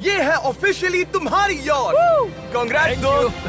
ये है ऑफिशियली तुम्हारी यॉट। कांग्रेट्स दोस्त।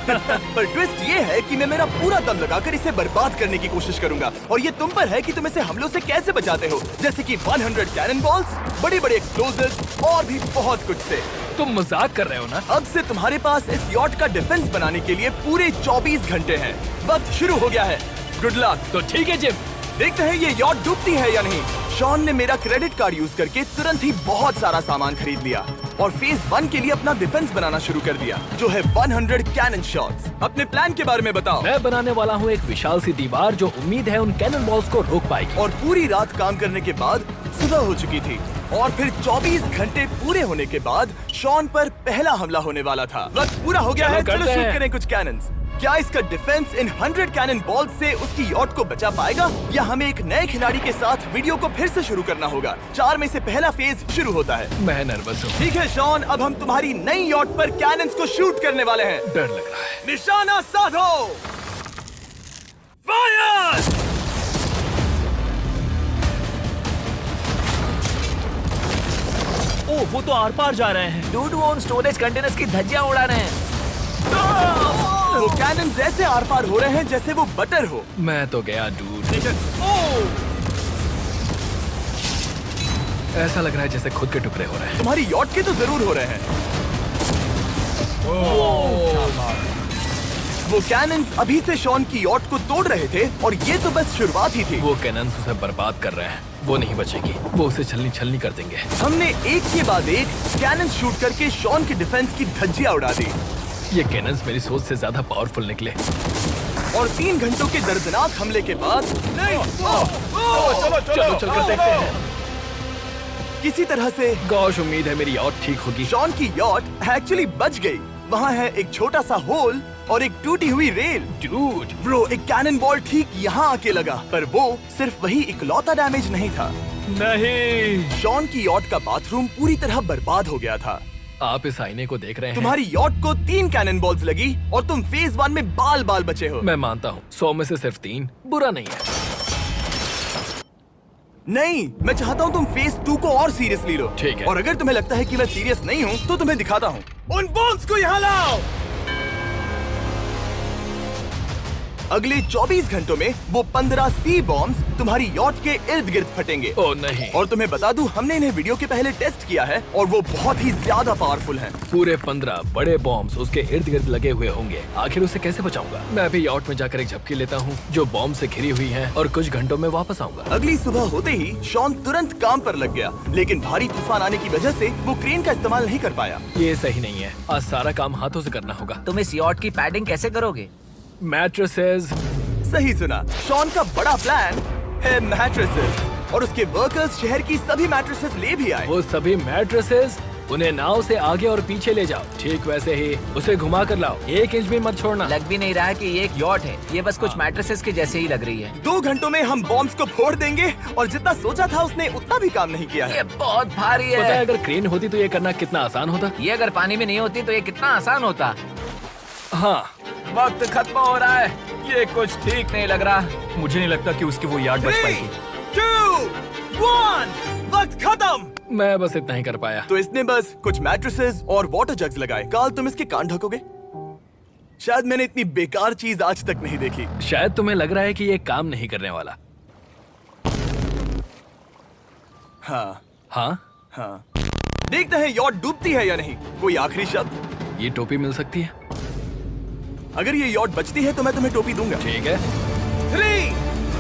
पर ट्विस्ट ये है कि मैं मेरा पूरा दम लगाकर इसे बर्बाद करने की कोशिश करूंगा और ये तुम पर है कि तुम इसे हमलों से कैसे बचाते हो, जैसे कि 100 कैनन बॉल्स, बड़े बड़े एक्सप्लोजिव्स और भी बहुत कुछ से। तुम मजाक कर रहे हो ना? अब से तुम्हारे पास इस यॉट का डिफेंस बनाने के लिए पूरे 24 घंटे हैं। वक्त शुरू हो गया है। Good luck. तो ठीक है जिम, देखते हैं ये यॉट डूबती है या नहीं। शॉन ने मेरा क्रेडिट कार्ड यूज करके तुरंत ही बहुत सारा सामान खरीद लिया और फेज 1 के लिए अपना डिफेंस बनाना शुरू कर दिया, जो है 100 कैनन शॉट्स। अपने प्लान के बारे में बताओ। मैं बनाने वाला हूँ एक विशाल सी दीवार जो उम्मीद है उन कैनन बॉल्स को रोक पाएगी। और पूरी रात काम करने के बाद सुबह हो चुकी थी और फिर 24 घंटे पूरे होने के बाद शॉन पर पहला हमला होने वाला था। वक्त पूरा हो गया है, चलो शूट करें कुछ कैनन्स। क्या इसका डिफेंस इन 100 कैनन बॉल्स से उसकी यॉट को बचा पाएगा या हमें एक नए खिलाड़ी के साथ वीडियो को फिर से शुरू करना होगा? 4 में से पहला फेज शुरू होता है। मैं नर्वस हूँ। ठीक है शॉन, अब हम तुम्हारी नई यॉट पर कैनन्स को शूट करने वाले हैं। डर लग रहा है। निशाना साधो। फायर! ओह, वो तो आर पार जा रहे हैं। डूड, वो उन स्टोरेज कंटेनर्स की धज्जियां उड़ा रहे हैं। वो कैनन ऐसे आर पार हो रहे हैं जैसे वो बटर हो। मैं तो गया डूड। ठीक है। ऐसा लग रहा है जैसे खुद के टुकड़े हो रहे हैं। तुम्हारी यॉट के तो जरूर हो रहे हैं। वो कैनन अभी से शॉन की यॉट को तोड़ रहे थे और ये तो बस शुरुआत ही थी। वो कैनन उसे बर्बाद कर रहे हैं। वो नहीं बचेगी, वो उसे छलनी छलनी कर देंगे। हमने एक के बाद एक कैनन शूट करके शॉन की डिफेंस की धज्जियां उड़ा दी। ये कैनन्स मेरी सोच से ज्यादा पावरफुल निकले। और 3 घंटों के दर्दनाक हमले के बाद चलो चलकर देखते हैं। किसी तरह से गॉश, उम्मीद है मेरी यॉट ठीक होगी। शॉन की यॉट एक्चुअली बच गई। वहाँ है एक छोटा सा होल और एक टूटी हुई रेल। डूड, ब्रो, एक कैनन बॉल ठीक यहाँ आके लगा, पर वो सिर्फ वही इकलौता डैमेज नहीं था। नहीं। शॉन की यॉट का बाथरूम पूरी तरह बर्बाद हो गया था। आप इस आईने को देख रहे हैं? तुम्हारी यॉट को 3 कैनन बॉल्स लगी और तुम फेज 1 में बाल बाल बचे हो। मैं मानता हूँ 100 में से सिर्फ 3 बुरा नहीं है। नहीं, मैं चाहता हूँ तुम फेज 2 को और सीरियसली लो। ठीक है। और अगर तुम्हें लगता है कि मैं सीरियस नहीं हूँ तो तुम्हें दिखाता हूँ। उन बॉम्ब्स को यहाँ लाओ। अगले 24 घंटों में वो 15 सी बॉम्ब्स तुम्हारी यॉट के इर्द गिर्द फटेंगे। ओह नहीं। और तुम्हें बता दूं, हमने इन्हें वीडियो के पहले टेस्ट किया है और वो बहुत ही ज्यादा पावरफुल हैं। पूरे 15 बड़े बॉम्ब्स उसके इर्द गिर्द लगे हुए होंगे। आखिर उसे कैसे बचाऊंगा? मैं अभी यॉट में जाकर एक झपकी लेता हूँ जो बॉम्ब से घिरी हुई है और कुछ घंटों में वापस आऊंगा। अगली सुबह होते ही शॉन तुरंत काम पर लग गया, लेकिन भारी तूफान आने की वजह से वो क्रेन का इस्तेमाल नहीं कर पाया। ये सही नहीं है। आज सारा काम हाथों से करना होगा। तुम इस यॉट की पैडिंग कैसे करोगे? मैट्रेसेस। सही सुना, शॉन का बड़ा प्लान है मैट्रेसेस और उसके वर्कर्स शहर की सभी मैट्रेसेस ले भी आए। वो सभी मैट्रेसेस उन्हें नाव से आगे और पीछे ले जाओ। ठीक वैसे ही उसे घुमा कर लाओ। 1 इंच भी मत छोड़ना। लग भी नहीं रहा है कि ये एक यॉट है। ये बस कुछ मैट्रेसेस के जैसे ही लग रही है। 2 घंटों में हम बॉम्ब्स को फोड़ देंगे और जितना सोचा था उसने उतना भी काम नहीं किया है। ये बहुत भारी पता है है। अगर क्रेन होती तो ये करना कितना आसान होता। ये अगर पानी में नहीं होती तो ये कितना आसान होता। हाँ, वक्त खत्म हो रहा है। ये कुछ ठीक नहीं लग रहा। मुझे नहीं लगता कि उसकी वो याद बच 3, पाएगी। 2, 1, वक्त खत्म। मैं बस इतना ही कर पाया। तो इसने बस कुछ मैट्रेसेस और वाटर जग्स लगाए। काल, तुम इसके कान ढकोगे? शायद मैंने इतनी बेकार चीज आज तक नहीं देखी। शायद तुम्हें लग रहा है कि ये काम नहीं करने वाला। हाँ हाँ, हाँ, देखते हैं यॉट डूबती है या नहीं। कोई आखिरी शब्द? ये टोपी मिल सकती है। अगर ये यॉट बचती है तो मैं तुम्हें टोपी दूंगा। ठीक है। 3,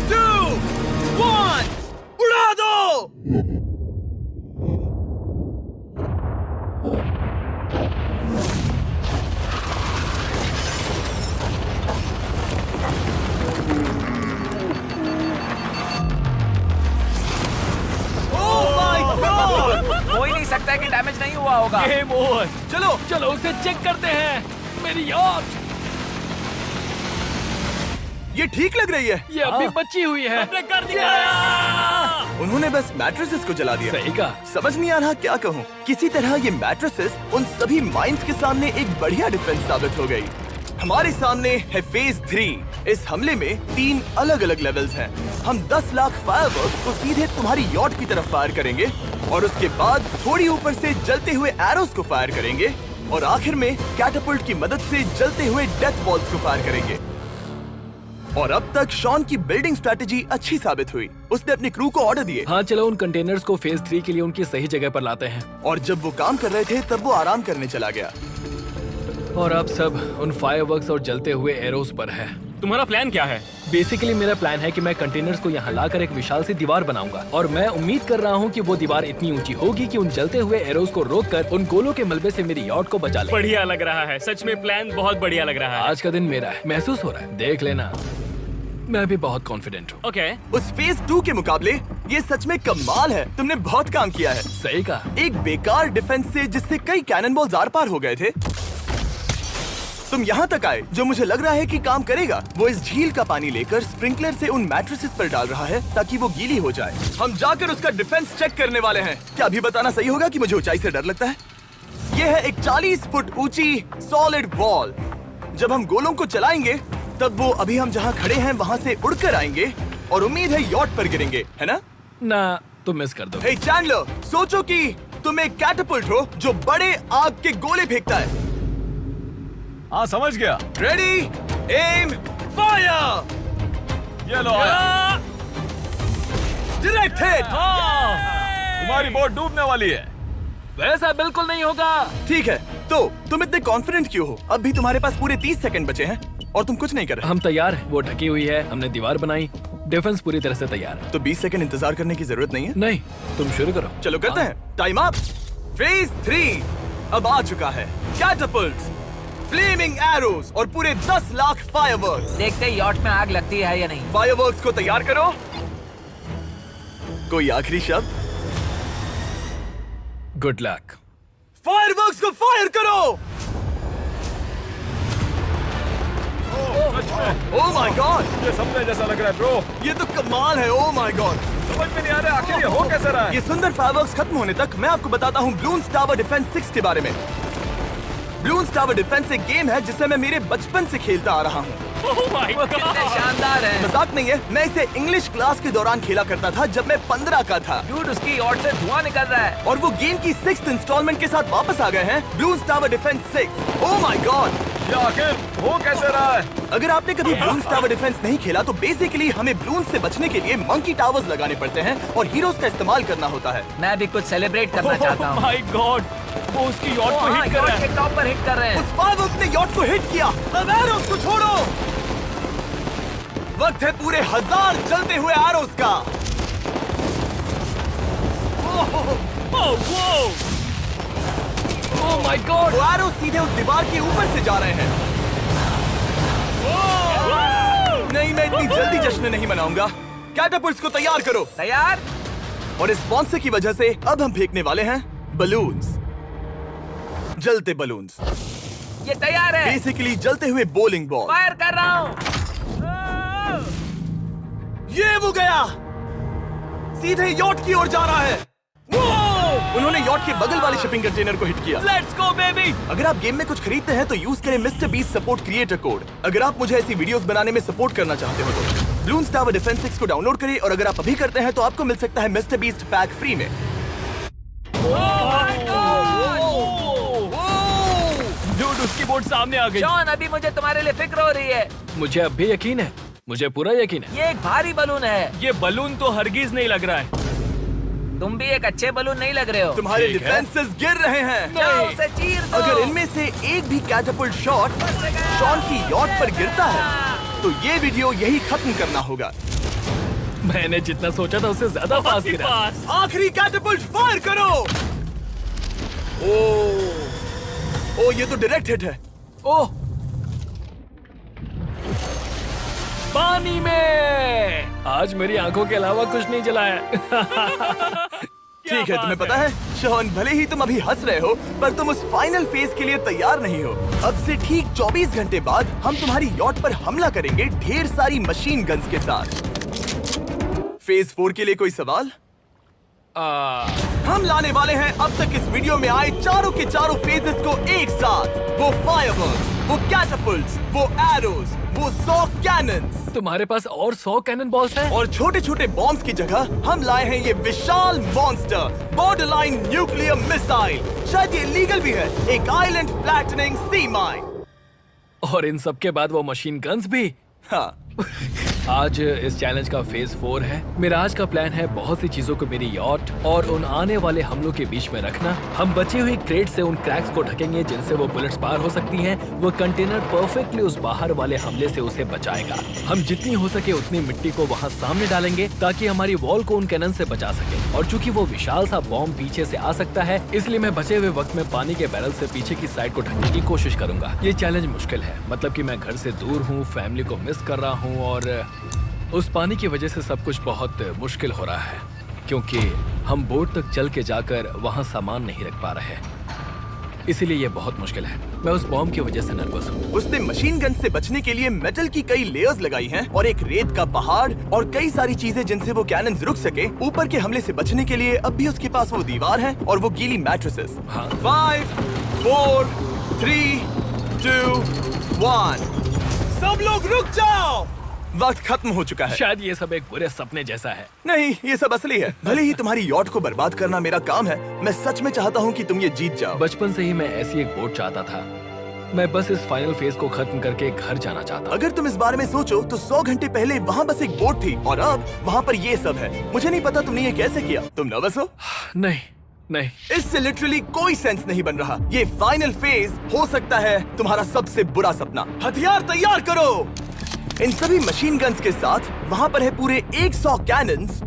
2, 1, उड़ा दो। हो ही नहीं सकता है कि डैमेज नहीं हुआ होगा। Game over. चलो चलो उसे चेक करते हैं। मेरी यॉट ये ठीक लग रही है। ये अभी बची हुई है। कर दिया। उन्होंने बस मैट्रेसेस को जला दिया। सही कहा। समझ नहीं आ रहा क्या कहूँ। किसी तरह ये मैट्रेसेस उन सभी माइंस के सामने एक बढ़िया डिफेंस साबित हो गई। हमारे सामने है फेज 3। इस हमले में 3 अलग अलग लेवल्स हैं। हम 10 लाख फायरवर्क्स को सीधे तुम्हारी यॉट की तरफ फायर करेंगे और उसके बाद थोड़ी ऊपर से जलते हुए एरोस को फायर करेंगे और आखिर में कैटापल्ट की मदद से जलते हुए डेथ बॉल्स को फायर करेंगे। और अब तक शॉन की बिल्डिंग स्ट्रेटेजी अच्छी साबित हुई। उसने अपनी क्रू को ऑर्डर दिए हाँ चलो उन कंटेनर्स को फेज 3 के लिए उनकी सही जगह पर लाते हैं। और जब वो काम कर रहे थे तब वो आराम करने चला गया। और अब सब उन फायरवर्क्स और जलते हुए एरोस पर है। तुम्हारा प्लान क्या है? बेसिकली मेरा प्लान है कि मैं कंटेनर्स को यहाँ लाकर एक विशाल सी दीवार बनाऊंगा और मैं उम्मीद कर रहा हूँ कि वो दीवार इतनी ऊंची होगी कि उन जलते हुए एरोस को रोककर उन गोलों के मलबे से मेरी यॉट को बचा ले। बढ़िया लग रहा है, सच में प्लान बहुत बढ़िया लग रहा है। आज का दिन मेरा है, महसूस हो रहा है, देख लेना। मैं भी बहुत कॉन्फिडेंट हूँ। ओके। उस फेज 2 के मुकाबले ये सच में कमाल है। तुमने बहुत काम किया है। सही कहा। एक बेकार डिफेंस से जिससे कई कैनन बॉल्स आर पार हो गए थे, तुम यहाँ तक आए जो मुझे लग रहा है कि काम करेगा। वो इस झील का पानी लेकर स्प्रिंकलर से उन मैट्रेसेस पर डाल रहा है ताकि वो गीली हो जाए। हम जाकर उसका डिफेंस चेक करने वाले हैं। क्या अभी बताना सही होगा कि मुझे ऊंचाई से डर लगता है? ये है एक 40 फुट ऊंची सॉलिड वॉल। जब हम गोलों को चलाएंगे तब वो अभी हम जहाँ खड़े हैं वहाँ से उड़कर आएंगे और उम्मीद है यॉट पर गिरेंगे, है ना? ना तुम मिस कर दो। हे चैंडलर, सोचो कि तुम एक कैटापल्ट हो जो बड़े आग के गोले फेंकता है। हाँ समझ गया। Ready, aim, fire. ये लो आया। Direct hit. तुम्हारी बोट डूबने वाली है। वैसा बिल्कुल नहीं होगा। ठीक है, तो तुम इतने कॉन्फिडेंट क्यों हो? अब भी तुम्हारे पास पूरे 30 सेकंड बचे हैं और तुम कुछ नहीं कर रहे। हम तैयार हैं, वो ढकी हुई है, हमने दीवार बनाई, डिफेंस पूरी तरह से तैयार है। तो 20 सेकंड इंतजार करने की जरूरत नहीं है। नहीं, तुम शुरू करो। चलो करते हैं। Time up. फेज 3 अब आ चुका है। कैटापल्ट्स, फ्लेमिंग एरोस और पूरे 10 लाख फायरवर्क्स। देखते ही यॉट में आग लगती है या नहीं। फायरवर्क्स को तैयार करो। कोई आखिरी शब्द? Good luck. फायरवर्क्स को फायर करो। ओह माय गॉड, ये सपने जैसा लग रहा है ब्रो। ये तो कमाल है। ओह माय गॉड, समझ में नहीं आ रहा आखिर ये हो कैसे रहा है। ये सुंदर फायरवर्क्स खत्म होने तक मैं आपको बताता हूँ ब्लून्स टावर डिफेंस 6 के बारे में। ब्लून्स टावर डिफेंस एक गेम है जिसे मैं मेरे बचपन से खेलता आ रहा हूँ। Oh my वो कितने God! शानदार है। मजाक नहीं है, मैं इसे इंग्लिश क्लास के दौरान खेला करता था जब मैं 15 का था। डूड उसकी यॉट से धुआं निकल रहा है। और वो गेम की 6th इंस्टॉलमेंट के साथ वापस आ गए हैं, balloons tower defence 6। Oh my God, ये आखिर हो कैसे रहा है। अगर आपने कभी ब्लून्स टावर डिफेंस नहीं खेला तो बेसिकली हमें ब्लून्स से बचने के लिए मंकी टावर्स लगाने पड़ते हैं और हीरोज का इस्तेमाल करना होता है। मैं भी कुछ सेलिब्रेट करना चाहता हूँ। Oh my God! वो उसकी यॉट को हिट कर रहा है। टॉप पर हिट कर रहे हैं। उस फायरवर्क ने यॉट को हिट किया। अब एरोस को छोड़ो। वक्त है पूरे 1000 जलते हुए एरोस का। ओह माय गॉड, वो एरोस सीधे उस दीवार के ऊपर से जा रहे हैं। नहीं, मैं इतनी जल्दी जश्न नहीं मनाऊंगा। कैटापल्ट्स को तैयार करो। तैयार। और इस स्पॉन्सर की वजह से अब हम फेंकने वाले हैं बलून्स, जलते बलून्स। ये तैयार है। बेसिकली जलते हुए बोलिंग बॉल। फायर कर रहा हूँ। ये वो गया, सीधे यॉट की ओर जा रहा है। उन्होंने यॉट के बगल वाले शिपिंग कंटेनर को हिट किया। Let's go baby! अगर आप गेम में कुछ खरीदते हैं तो यूज करें mister beast support creator code. अगर आप मुझे ऐसी वीडियोस बनाने में सपोर्ट करना चाहते हो तो ब्लून्स टावर डिफेंस 6 को डाउनलोड करें और अगर आप अभी करते हैं तो आपको मिल सकता है मिस्टर बीस्ट पैक फ्री में। Dude, उसकी बोट सामने आ गई। जॉन, अभी मुझे तुम्हारे लिए फिक्र हो रही है। मुझे अब भी यकीन है, मुझे पूरा यकीन है। ये एक भारी बलून है। ये बलून तो हरगिज नहीं लग रहा है। तुम भी एक अच्छे बलून नहीं लग रहे हो। तुम्हारे ठीक है। डिफेंसेस गिर रहे हैं। जाओ, उसे चीर दो। अगर इनमें से एक भी कैटापल्ट शॉट शॉन की यॉट पर गिरता है तो ये वीडियो यही खत्म करना होगा। मैंने जितना सोचा था उससे ज्यादा पास बहुत ही गिरा। पास। आखिरी कैटापल्ट फायर करो। ओ, ये तो डायरेक्ट हिट है। ओह, पानी में। आज मेरी आंखों के अलावा कुछ नहीं जला है। ठीक है, तुम्हें पता है शॉन, भले ही तुम अभी हंस रहे हो पर तुम उस फाइनल फेज के लिए तैयार नहीं हो। अब से ठीक 24 घंटे बाद हम तुम्हारी यॉट पर हमला करेंगे ढेर सारी मशीन गन्स के साथ। फेज 4 के लिए कोई सवाल? हम लाने वाले हैं अब तक इस वीडियो में आए चारों के चारों फेजेस को एक साथ। वो फायरवर्क्स, वो कैटapults, वो एरोज, वो 100 कैनन्स तुम्हारे पास और 100 कैनन बॉल्स हैं? और छोटे छोटे बॉम्ब्स की जगह हम लाए हैं ये विशाल मॉन्स्टर बॉर्डरलाइन न्यूक्लियर मिसाइल। शायद ये लीगल भी है, एक आइलैंड फ्लैटनिंग सी माइन। और इन सब के बाद वो मशीन गन्स भी। हाँ, आज इस चैलेंज का फेज 4 है। मेरा आज का प्लान है बहुत सी चीजों को मेरी यॉट और उन आने वाले हमलों के बीच में रखना। हम बची हुई क्रेट से उन क्रैक्स को ढकेंगे जिनसे वो बुलेट्स पार हो सकती हैं। वो कंटेनर परफेक्टली उस बाहर वाले हमले से उसे बचाएगा। हम जितनी हो सके उतनी मिट्टी को वहाँ सामने डालेंगे ताकि हमारी वॉल को उन कैनन से बचा सके। और चूंकि वो विशाल सा बॉम्ब पीछे से आ सकता है, इसलिए मैं बचे हुए वक्त में पानी के बैरल से पीछे की साइड को ढकने की कोशिश करूंगा। ये चैलेंज मुश्किल है, मतलब कि मैं घर से दूर हूँ, फैमिली को मिस कर रहा हूँ और उस पानी की वजह से सब कुछ बहुत मुश्किल हो रहा है क्योंकि हम बोट तक चल के जाकर वहाँ सामान नहीं रख पा रहे। इसीलिए ये बहुत मुश्किल है। मैं उस बॉम्ब की वजह से नर्वस हूँ। उसने मशीन गन से बचने के लिए मेटल की कई लेयर्स लगाई हैं और एक रेत का पहाड़ और कई सारी चीजें जिनसे वो कैनन्स रुक सके। ऊपर के हमले से बचने के लिए अब भी उसके पास वो दीवार है और वो गीली मैट्रेसेस। हाँ। 5, 4, 3, 2, 1। सब लोग रुक जाओ, वक्त खत्म हो चुका है। शायद ये सब एक बुरे सपने जैसा है। नहीं, ये सब असली है। भले ही तुम्हारी यॉट को बर्बाद करना मेरा काम है, मैं सच में चाहता हूँ कि तुम ये जीत जाओ। बचपन से ही मैं ऐसी एक बोट चाहता था। मैं बस इस फाइनल फेज को खत्म करके घर जाना चाहता। अगर तुम इस बारे में सोचो तो 100 घंटे पहले वहाँ बस एक बोट थी और अब वहाँ पर ये सब है। मुझे नहीं पता तुमने ये कैसे किया। तुम नर्वस हो? नहीं नहीं, इससे लिटरली कोई सेंस नहीं बन रहा। ये फाइनल फेज हो सकता है तुम्हारा सबसे बुरा सपना। हथियार तैयार करो। इन सभी मशीन गन्स के साथ वहाँ पर है पूरे 100 कैनन्स,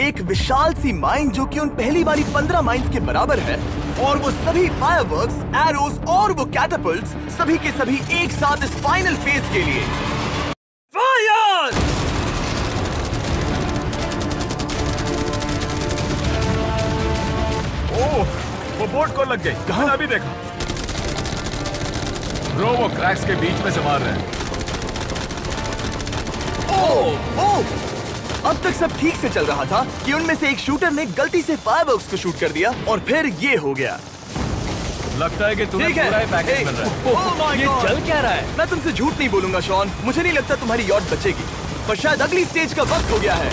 एक विशाल सी माइन जो कि उन पहली वाली 15 माइंस के बराबर है, और वो सभी फायरवर्क्स, एरोज और वो कैटapults सभी के सभी एक साथ इस फाइनल फेज के लिए। फायर! ओह, वो बोट को लग गई। कहाँ? अभी देखा। ब्रो, वो क्रैक्स के बीच में से मार रहे हैं। अब तक सब ठीक से चल रहा था कि उनमें से एक शूटर ने गलती से फायरवर्क्स को शूट कर दिया और फिर ये हो गया। लगता है कि तुम्हें ठीक है। पूरा ही पैकेज मिल रहा है। Oh my ये God! चल क्या रहा है? मैं तुमसे झूठ नहीं बोलूंगा शॉन, मुझे नहीं लगता तुम्हारी यॉट बचेगी, पर शायद अगली स्टेज का वक्त हो गया है।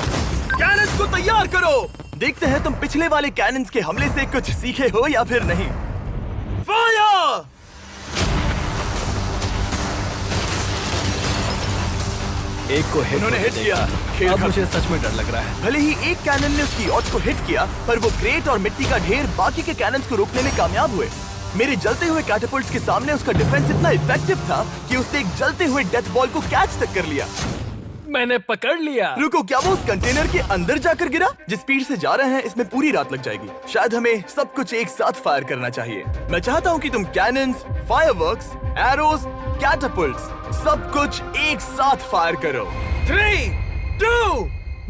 कैनन्स को तैयार करो। देखते हैं तुम पिछले वाले कैनन्स के हमले से कुछ सीखे हो या फिर नहीं। फायर! एक को हिट उन्होंने हिट किया। खेल अब खत्म। मुझे सच में डर लग रहा है। भले ही एक कैनन ने उसकी यॉट को हिट किया, पर वो क्रेट और मिट्टी का ढेर बाकी के कैनन्स को रोकने में कामयाब हुए। मेरे जलते हुए कैटapults के सामने उसका डिफेंस इतना इफेक्टिव था कि उसने एक जलते हुए डेथ बॉल को कैच तक कर लिया। मैंने पकड़ लिया। रुको, क्या वो उस कंटेनर के अंदर जाकर गिरा? जिस स्पीड से जा रहे हैं इसमें पूरी रात लग जाएगी। शायद हमें सब कुछ एक साथ फायर करना चाहिए। मैं चाहता हूँ कि तुम कैनन्स, फायरवर्क्स, एरोज, कैटapults सब कुछ एक साथ फायर करो। 3, 2,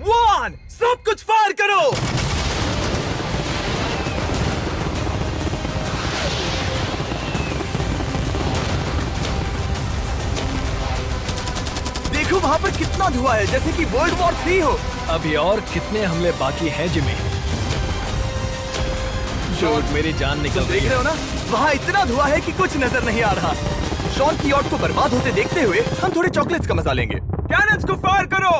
1, सब कुछ फायर करो। देखो वहाँ पर कितना धुआं है, जैसे कि वर्ल्ड वॉर 3 हो। अभी और कितने हमले बाकी हैं जिमी? शॉट, मेरी जान निकल रही देख रहे है। हो ना, वहाँ इतना धुआं है कि कुछ नजर नहीं आ रहा। शॉन की यॉट को बर्बाद होते देखते हुए हम थोड़े चॉकलेट्स का मजा लेंगे। कैनन्स को फायर करो।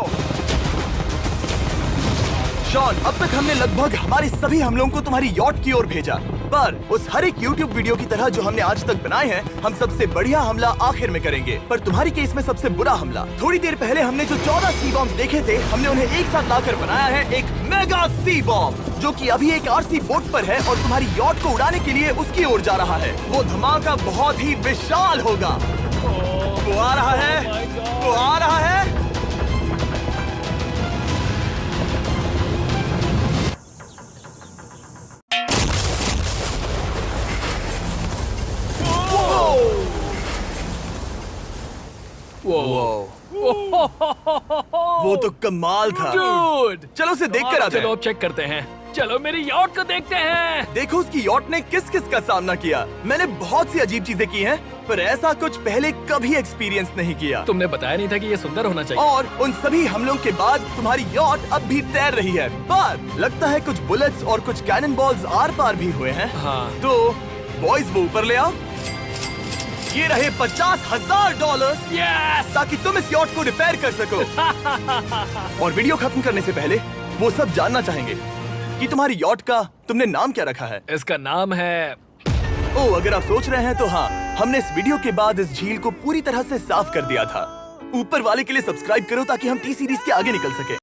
शॉन, अब तक हमने लगभग हमारे सभी हमलों को तुम्हारी यॉट की ओर भेजा, पर उस हर एक YouTube वीडियो की तरह जो हमने आज तक बनाए हैं, हम सबसे बढ़िया हमला आखिर में करेंगे। पर तुम्हारी केस में सबसे बुरा हमला। थोड़ी देर पहले हमने जो 14 सी बॉम्ब देखे थे, हमने उन्हें एक साथ लाकर बनाया है एक मेगा सी बॉम्ब, जो कि अभी एक RC बोट पर है और तुम्हारी यॉट को उड़ाने के लिए उसकी ओर जा रहा है। वो धमाका बहुत ही विशाल होगा। वो आ रहा है, वो आ रहा है। वो तो कमाल था। Dude! चलो उसे देख कर आते चलो हैं। अब चेक करते हैं। चलो मेरी यॉट को देखते हैं। देखो उसकी यॉट ने किस किस का सामना किया। मैंने बहुत सी अजीब चीजें की हैं, पर ऐसा कुछ पहले कभी एक्सपीरियंस नहीं किया। तुमने बताया नहीं था कि ये सुंदर होना चाहिए। और उन सभी हमलों के बाद तुम्हारी यॉट अब भी तैर रही है, पर लगता है कुछ बुलेट्स और कुछ कैनन बॉल्स आर पार भी हुए हैं। हाँ। तो बॉयज वो ऊपर ले आओ। ये रहे $50,000 यस! ताकि तुम इस यॉट को रिपेयर कर सको। और वीडियो खत्म करने से पहले वो सब जानना चाहेंगे कि तुम्हारी यॉट का तुमने नाम क्या रखा है। इसका नाम है ओह, अगर आप सोच रहे हैं तो हाँ, हमने इस वीडियो के बाद इस झील को पूरी तरह से साफ कर दिया था। ऊपर वाले के लिए सब्सक्राइब करो ताकि हम टी सीरीज के आगे निकल सके।